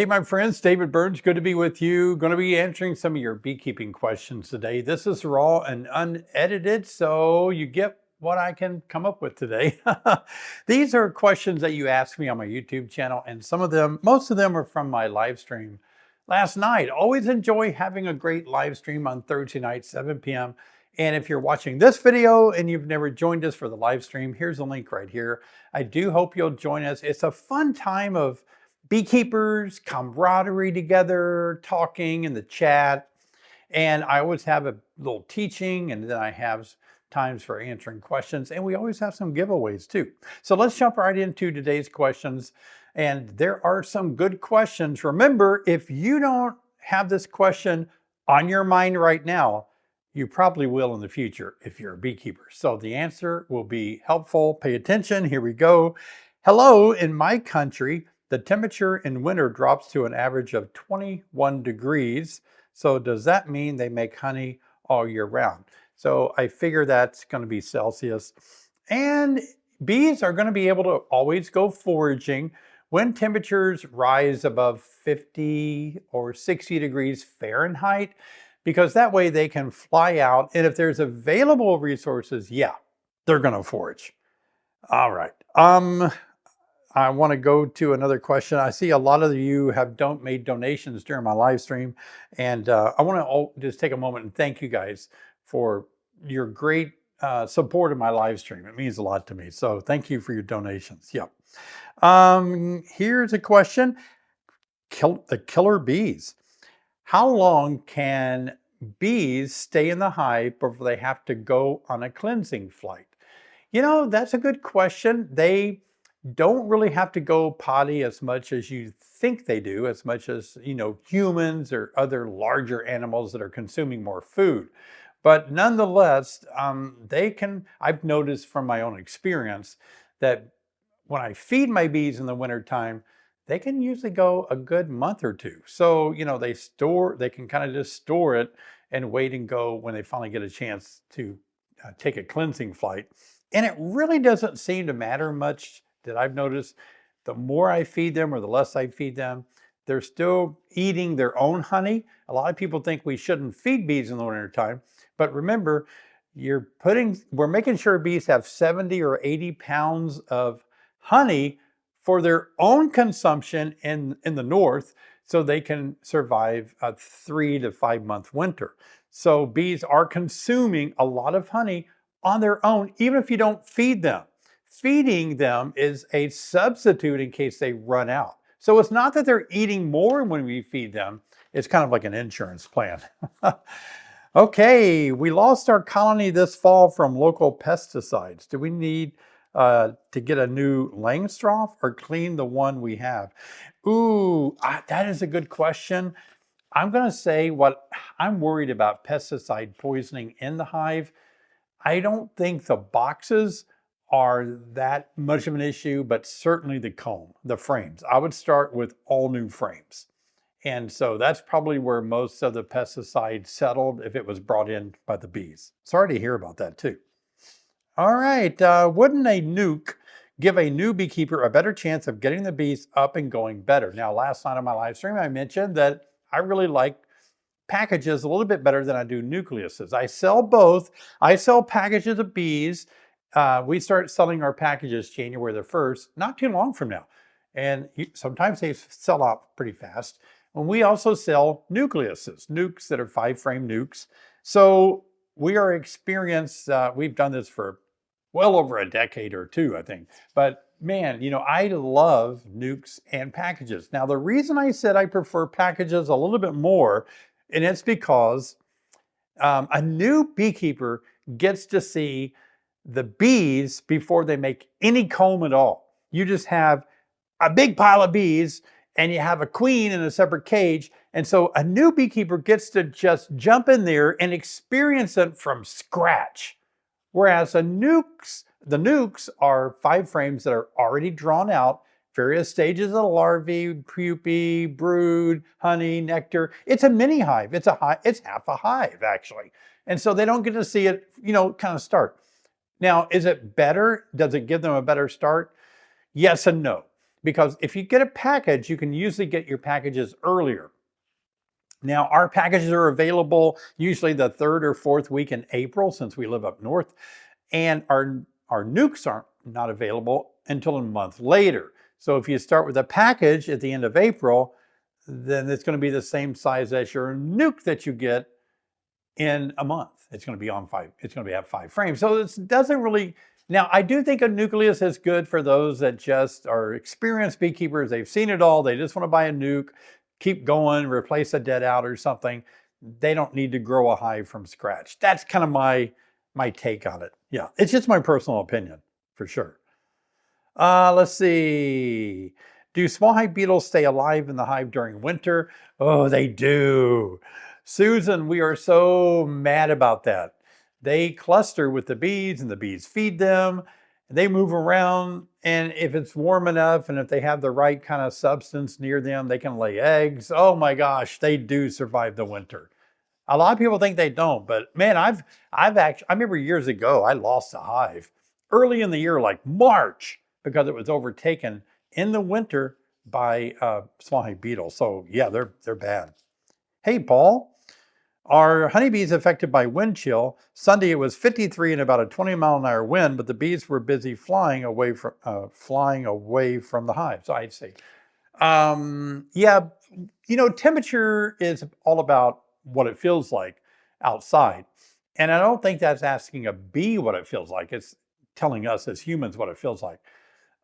Hey, my friends, David Burns, good to be with you. Going to be answering some of your beekeeping questions today. This is raw and unedited, so you get what I can come up with today. These are questions that you asked me on my YouTube channel, and most of them are from my live stream last night. Always enjoy having a great live stream on Thursday night, 7 p.m. And if you're watching this video and you've never joined us for the live stream, here's the link right here. I do hope you'll join us. It's a fun time of beekeepers, camaraderie together, talking in the chat. And I always have a little teaching, and then I have times for answering questions. And we always have some giveaways too. So let's jump right into today's questions. And there are some good questions. Remember, if you don't have this question on your mind right now, you probably will in the future if you're a beekeeper. So the answer will be helpful. Pay attention. Here we go. Hello, in my country, the temperature in winter drops to an average of 21 degrees. So does that mean they make honey all year round? So I figure that's going to be Celsius. And bees are going to be able to always go foraging when temperatures rise above 50 or 60 degrees Fahrenheit, because that way they can fly out. And if there's available resources, yeah, they're going to forage. All right. I want to go to another question. I see a lot of you have made donations during my live stream, and I want to just take a moment and thank you guys for your great support of my live stream. It means a lot to me. So thank you for your donations. Yeah. Here's a question. The killer bees. How long can bees stay in the hive before they have to go on a cleansing flight? You know, that's a good question. They don't really have to go potty as much as you think they do, as much as, humans or other larger animals that are consuming more food. But nonetheless, I've noticed from my own experience that when I feed my bees in the wintertime, they can usually go a good month or two. So, they can kind of just store it and wait and go when they finally get a chance to take a cleansing flight. And it really doesn't seem to matter much that I've noticed. The more I feed them or the less I feed them, they're still eating their own honey. A lot of people think we shouldn't feed bees in the wintertime, but remember, we're making sure bees have 70 or 80 pounds of honey for their own consumption in the north, so they can survive a 3 to 5 month winter. So bees are consuming a lot of honey on their own, even if you don't feed them. Feeding them is a substitute in case they run out. So it's not that they're eating more when we feed them. It's kind of like an insurance plan. Okay, we lost our colony this fall from local pesticides. Do we need to get a new Langstroth or clean the one we have? Ooh, that is a good question. I'm going to say what I'm worried about pesticide poisoning in the hive. I don't think the boxes are that much of an issue, but certainly the comb, the frames. I would start with all new frames. And so that's probably where most of the pesticides settled if it was brought in by the bees. Sorry to hear about that too. All right, wouldn't a nuke give a new beekeeper a better chance of getting the bees up and going better? Now, last night on my live stream, I mentioned that I really like packages a little bit better than I do nucleuses. I sell both. I sell packages of bees. We start selling our packages January the 1st, not too long from now. And sometimes they sell out pretty fast. And we also sell nucleuses, nukes that are 5-frame nukes. So we are experienced, we've done this for well over a decade or two, I think. But man, I love nukes and packages. Now, the reason I said I prefer packages a little bit more, and it's because a new beekeeper gets to see the bees before they make any comb at all. You just have a big pile of bees and you have a queen in a separate cage. And so a new beekeeper gets to just jump in there and experience it from scratch. Whereas the nukes are 5 frames that are already drawn out, various stages of larvae, pupae, brood, honey, nectar. It's a mini hive. It's half a hive actually. And so they don't get to see it, kind of start. Now, is it better? Does it give them a better start? Yes and no. because if you get a package, you can usually get your packages earlier. Now, our packages are available usually the 3rd or 4th week in April, since we live up north, and our nukes aren't not available until a month later. So if you start with a package at the end of April, then it's going to be the same size as your nuke that you get in a month. It's going to be on 5. It's going to have 5 frames. So it doesn't really. Now, I do think a nucleus is good for those that just are experienced beekeepers. They've seen it all. They just want to buy a nuke, keep going, replace a dead out or something. They don't need to grow a hive from scratch. That's kind of my take on it. Yeah, it's just my personal opinion, for sure. Let's see. Do small hive beetles stay alive in the hive during winter? Oh, they do. Susan, we are so mad about that. They cluster with the bees and the bees feed them. They move around, and if it's warm enough and if they have the right kind of substance near them, they can lay eggs. Oh my gosh, they do survive the winter. A lot of people think they don't, but man, I remember years ago, I lost a hive early in the year, like March, because it was overtaken in the winter by small hive beetles. So yeah, they're bad. Hey, Paul. Are honeybees affected by wind chill? Sunday it was 53 and about a 20-mile-an-hour wind, but the bees were busy flying away from the hive. So I'd say, yeah, temperature is all about what it feels like outside, and I don't think that's asking a bee what it feels like. It's telling us as humans what it feels like.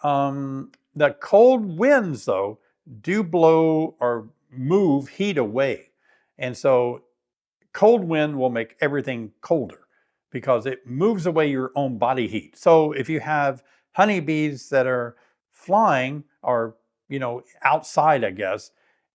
The cold winds, though, do blow or move heat away, and so cold wind will make everything colder because it moves away your own body heat. So if you have honeybees that are flying or, outside, I guess,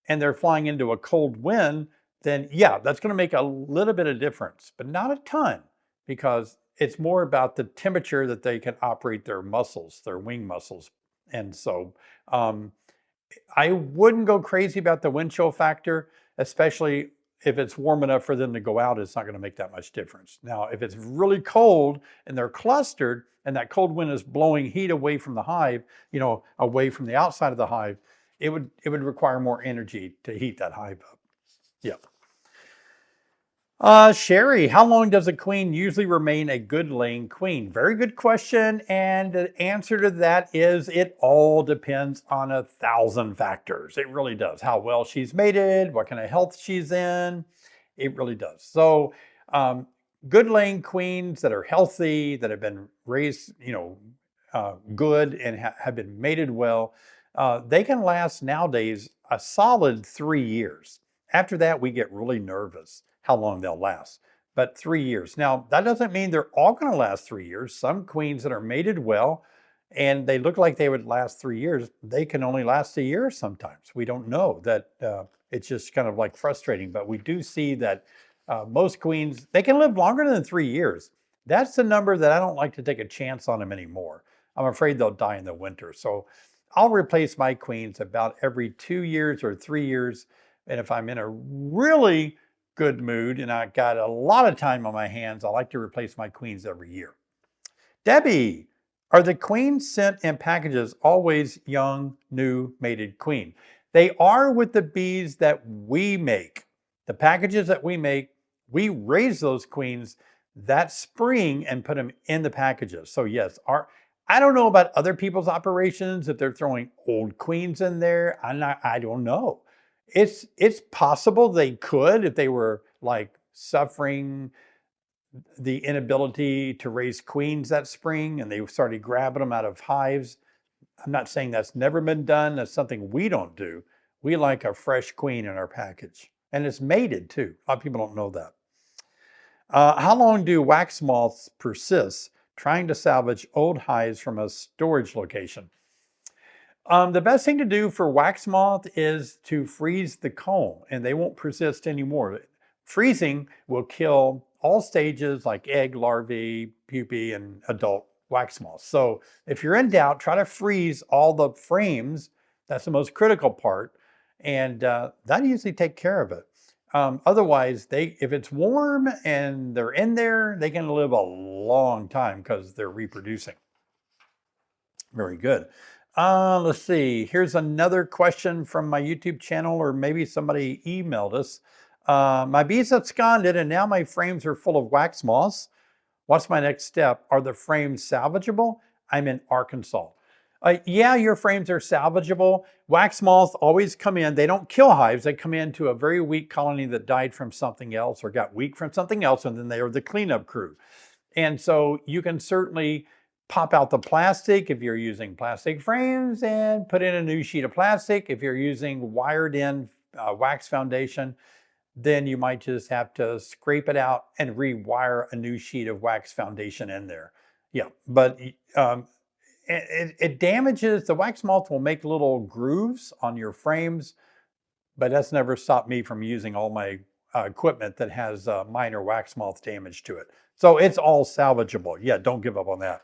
and they're flying into a cold wind, then yeah, that's going to make a little bit of difference, but not a ton, because it's more about the temperature that they can operate their muscles, their wing muscles. And so I wouldn't go crazy about the wind chill factor, especially if it's warm enough for them to go out. It's not going to make that much difference. Now, if it's really cold and they're clustered and that cold wind is blowing heat away from the hive, away from the outside of the hive, it would require more energy to heat that hive up. Yeah. Sherry, how long does a queen usually remain a good laying queen? Very good question. And the answer to that is it all depends on 1,000 factors. It really does. How well she's mated, what kind of health she's in. It really does. So good laying queens that are healthy, that have been raised, good and have been mated well, they can last nowadays a solid 3 years. After that, we get really nervous how long they'll last, but 3 years. Now, that doesn't mean they're all going to last 3 years. Some queens that are mated well and they look like they would last 3 years, they can only last a year sometimes. We don't know. That it's just kind of like frustrating, but we do see that most queens, they can live longer than 3 years. That's the number that I don't like to take a chance on them anymore. I'm afraid they'll die in the winter. So I'll replace my queens about every 2 years or 3 years. And if I'm in a really good mood and I got a lot of time on my hands, I like to replace my queens every year. Debbie, are the queens sent in packages always young, new, mated queen? They are with the bees that we make. The packages that we make, we raise those queens that spring and put them in the packages. So yes, I don't know about other people's operations, if they're throwing old queens in there. I don't know. It's possible they could, if they were like suffering the inability to raise queens that spring and they started grabbing them out of hives. I'm not saying that's never been done. That's something we don't do. We like a fresh queen in our package, and it's mated too. A lot of people don't know that. How long do wax moths persist trying to salvage old hives from a storage location? The best thing to do for wax moth is to freeze the comb, and they won't persist anymore. Freezing will kill all stages like egg, larvae, pupae, and adult wax moths. So if you're in doubt, try to freeze all the frames. That's the most critical part, and that usually takes care of it. Otherwise, if it's warm and they're in there, they can live a long time because they're reproducing. Very good. Let's see. Here's another question from my YouTube channel, or maybe somebody emailed us. My bees absconded and now my frames are full of wax moths. What's my next step? Are the frames salvageable? I'm in Arkansas. Yeah, your frames are salvageable. Wax moths always come in. They don't kill hives. They come into a very weak colony that died from something else or got weak from something else, and then they are the cleanup crew. And so you can certainly pop out the plastic if you're using plastic frames and put in a new sheet of plastic. If you're using wired in wax foundation, then you might just have to scrape it out and rewire a new sheet of wax foundation in there. Yeah, but it damages, the wax moth will make little grooves on your frames, but that's never stopped me from using all my equipment that has minor wax moth damage to it. So it's all salvageable. Yeah, don't give up on that.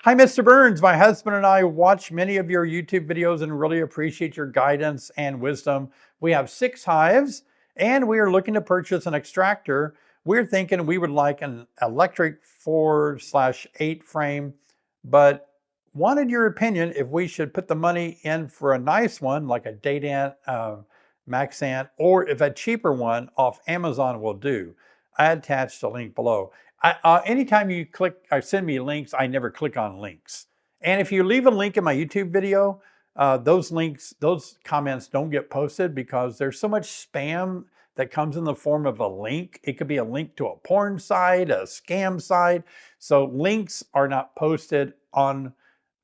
Hi, Mr. Burns. My husband and I watch many of your YouTube videos and really appreciate your guidance and wisdom. We have 6 hives and we are looking to purchase an extractor. We're thinking we would like an electric 4/8 frame, but wanted your opinion if we should put the money in for a nice one like a Dadant, Maxant, or if a cheaper one off Amazon will do. I attached a link below. Anytime you click or send me links, I never click on links. And if you leave a link in my YouTube video, those links, those comments don't get posted because there's so much spam that comes in the form of a link. It could be a link to a porn site, a scam site. So links are not posted on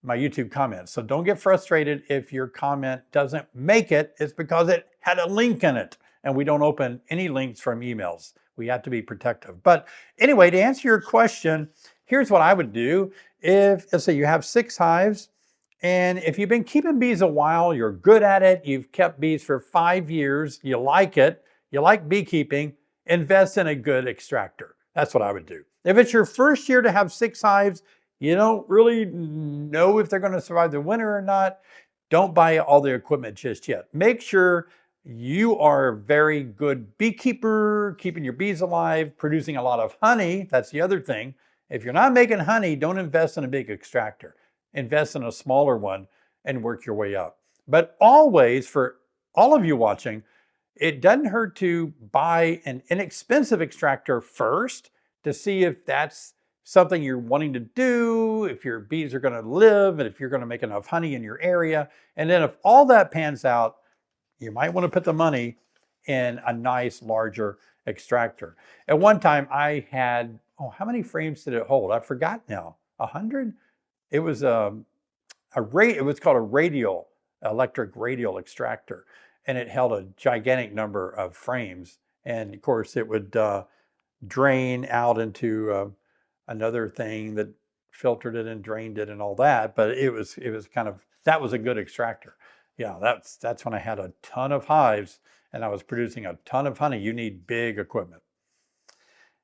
my YouTube comments. So don't get frustrated if your comment doesn't make it. It's because it had a link in it, and we don't open any links from emails. We have to be protective. But anyway, to answer your question, here's what I would do. If, let's say you have 6 hives, and if you've been keeping bees a while, you're good at it, you've kept bees for 5 years, you like it, you like beekeeping, invest in a good extractor. That's what I would do. If it's your first year to have 6 hives, you don't really know if they're going to survive the winter or not, don't buy all the equipment just yet. Make sure you are a very good beekeeper, keeping your bees alive, producing a lot of honey. That's the other thing. If you're not making honey, don't invest in a big extractor. Invest in a smaller one and work your way up. But always, for all of you watching, it doesn't hurt to buy an inexpensive extractor first to see if that's something you're wanting to do, if your bees are going to live, and if you're going to make enough honey in your area. And then if all that pans out, you might want to put the money in a nice larger extractor. At one time I had, how many frames did it hold? I forgot now. 100? It was it was called a electric radial extractor, and it held a gigantic number of frames. And of course it would drain out into another thing that filtered it and drained it and all that. But it was kind of, that was a good extractor. Yeah, that's when I had a ton of hives and I was producing a ton of honey. You need big equipment.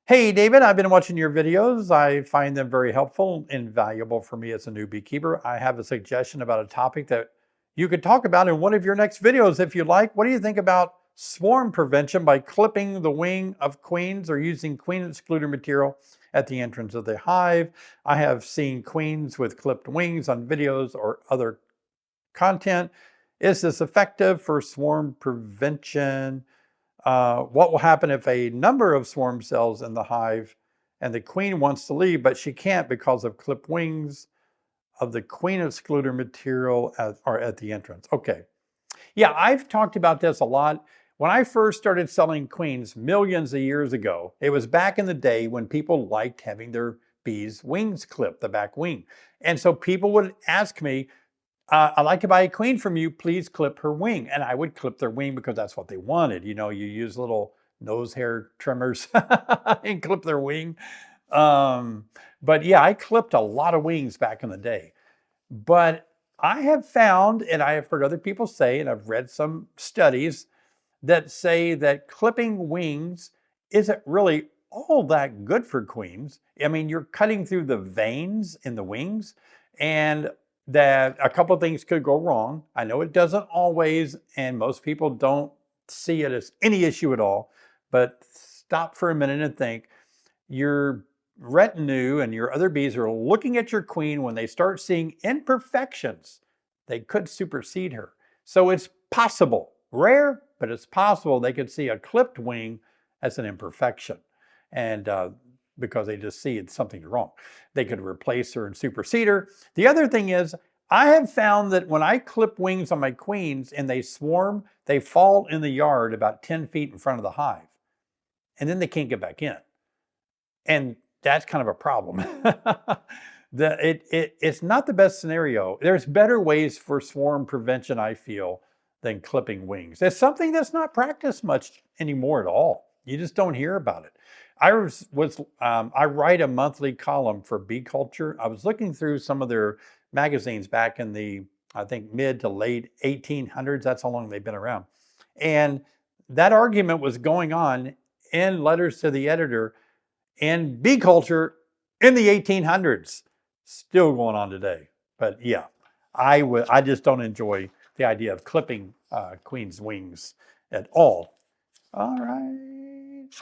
Hey, David, I've been watching your videos. I find them very helpful and valuable for me as a new beekeeper. I have a suggestion about a topic that you could talk about in one of your next videos if you like. What do you think about swarm prevention by clipping the wing of queens or using queen excluder material at the entrance of the hive? I have seen queens with clipped wings on videos or other content. Is this effective for swarm prevention? What will happen if a number of swarm cells in the hive and the queen wants to leave, but she can't because of clipped wings of the queen excluder material at the entrance? Okay. Yeah, I've talked about this a lot. When I first started selling queens millions of years ago, it was back in the day when people liked having their bees' wings clipped, the back wing. And so people would ask me, I'd like to buy a queen from you, please clip her wing. And I would clip their wing because that's what they wanted. You know, you use little nose hair trimmers and clip their wing. But yeah, I clipped a lot of wings back in the day. But I have found, and I have heard other people say, and I've read some studies that say that clipping wings isn't really all that good for queens. I mean, you're cutting through the veins in the wings, and that a couple of things could go wrong. I know it doesn't always, and most people don't see it as any issue at all, but stop for a minute and think. Your retinue and your other bees are looking at your queen when they start seeing imperfections they could supersede her. So it's possible, rare, but it's possible they could see a clipped wing as an imperfection. And because they just see it's something wrong. They could replace her and supersede her. The other thing is, I have found that when I clip wings on my queens and they swarm, they fall in the yard about 10 feet in front of the hive. And then they can't get back in. And that's kind of a problem. It's not the best scenario. There's better ways for swarm prevention, I feel, than clipping wings. It's something that's not practiced much anymore at all. You just don't hear about it. I write a monthly column for Bee Culture. I was looking through some of their magazines back in the, I think, mid to late 1800s. That's how long they've been around. And that argument was going on in letters to the editor in Bee Culture in the 1800s. Still going on today. But yeah, I just don't enjoy the idea of clipping queen's wings at all. All right.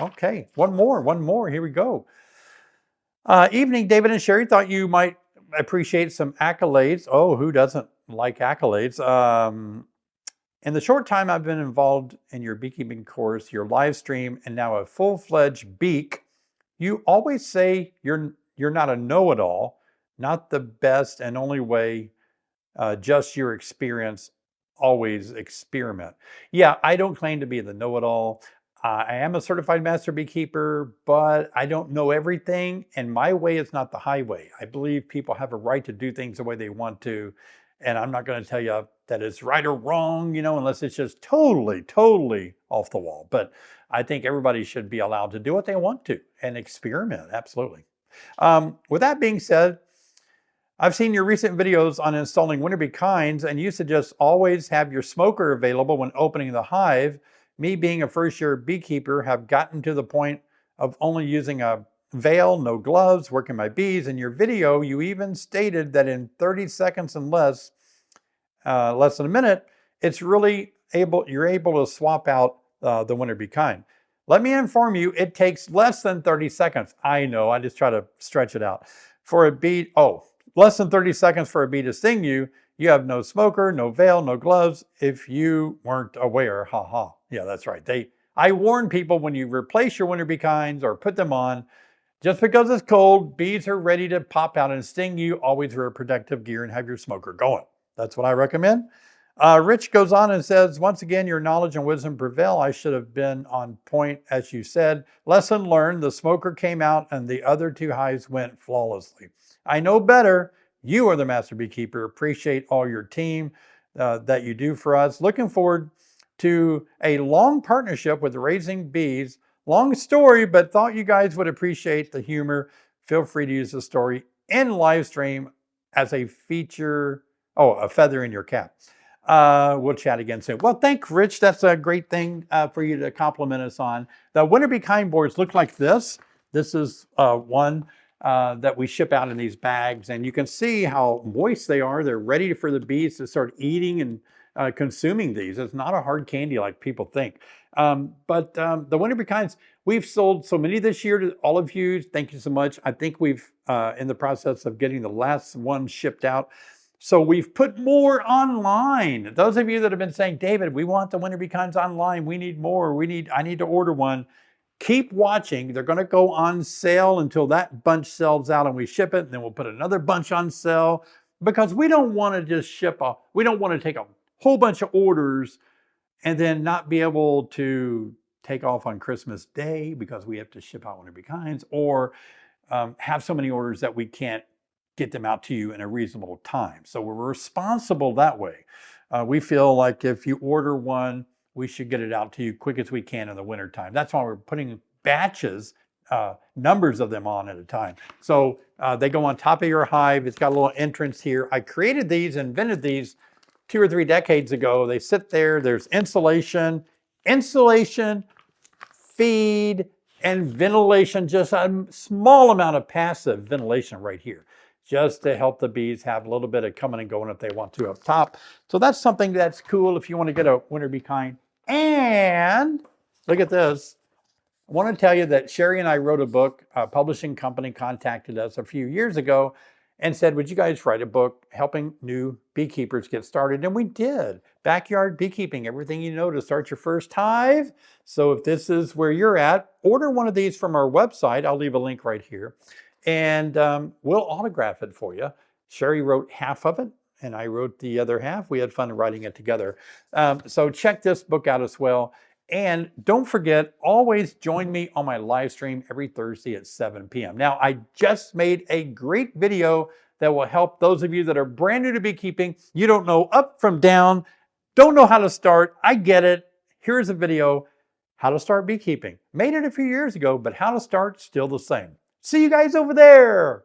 Okay, one more. Here we go. Evening, David and Sherry. Thought you might appreciate some accolades. Oh, who doesn't like accolades? In the short time I've been involved in your beekeeping course, your live stream, and now a full-fledged beak, you always say you're not a know-it-all, not the best and only way, just your experience, always experiment. Yeah, I don't claim to be the know-it-all. I am a certified master beekeeper, but I don't know everything, and my way is not the highway. I believe people have a right to do things the way they want to, and I'm not going to tell you that it's right or wrong, unless it's just totally off the wall. But I think everybody should be allowed to do what they want to and experiment, absolutely. With that being said, I've seen your recent videos on installing winter bee kinds, and you suggest always have your smoker available when opening the hive. Me being a first-year beekeeper have gotten to the point of only using a veil, no gloves, working my bees. In your video, you even stated that in 30 seconds and less than a minute, you're able to swap out the winter bee kind. Let me inform you, it takes less than 30 seconds. I know, I just try to stretch it out. For a bee, less than 30 seconds for a bee to sting you. You have no smoker, no veil, no gloves. If you weren't aware, haha. Yeah, that's right. I warn people when you replace your winter bee kinds or put them on, just because it's cold, bees are ready to pop out and sting you. Always wear protective gear and have your smoker going. That's what I recommend. Rich goes on and says, once again, your knowledge and wisdom prevail. I should have been on point, as you said. Lesson learned, the smoker came out and the other two hives went flawlessly. I know better. You are the master beekeeper. Appreciate all your team that you do for us. Looking forward to a long partnership with Raising Bees. Long story, but thought you guys would appreciate the humor. Feel free to use the story in live stream as a feature. Oh, a feather in your cap. We'll chat again soon. Well, thank Rich. That's a great thing for you to compliment us on. The winter bee kind boards look like this. This is one that we ship out in these bags, and you can see how moist they are. They're ready for the bees to start eating and consuming these. It's not a hard candy like people think. But the winter bee kinds, we've sold so many this year to all of you. Thank you so much. I think we've in the process of getting the last one shipped out. So we've put more online. Those of you that have been saying, David, we want the winter bee kinds online. We need more. I need to order one. Keep watching. They're going to go on sale until that bunch sells out and we ship it. And then we'll put another bunch on sale because we don't want to just we don't want to take a whole bunch of orders and then not be able to take off on Christmas Day because we have to ship out winter bee kinds, or have so many orders that we can't get them out to you in a reasonable time. So we're responsible that way. We feel like if you order one, we should get it out to you quick as we can in the winter time. That's why we're putting batches, numbers of them on at a time. So they go on top of your hive. It's got a little entrance here. I created these, invented these 2 or 3 decades ago. They sit there. There's insulation, feed, and ventilation, just a small amount of passive ventilation right here, just to help the bees have a little bit of coming and going if they want to up top. So that's something that's cool if you want to get a winter bee kind. And look at this. I want to tell you that Sherry and I wrote a book. A publishing company contacted us a few years ago, and said, would you guys write a book helping new beekeepers get started? And we did. Backyard beekeeping, everything you know to start your first hive. So if this is where you're at, order one of these from our website. I'll leave a link right here. And we'll autograph it for you. Sherry wrote half of it, and I wrote the other half. We had fun writing it together. So check this book out as well. And don't forget, always join me on my live stream every Thursday at 7 p.m. Now, I just made a great video that will help those of you that are brand new to beekeeping. You don't know up from down, don't know how to start. I get it. Here's a video, how to start beekeeping. Made it a few years ago, but how to start, still the same. See you guys over there.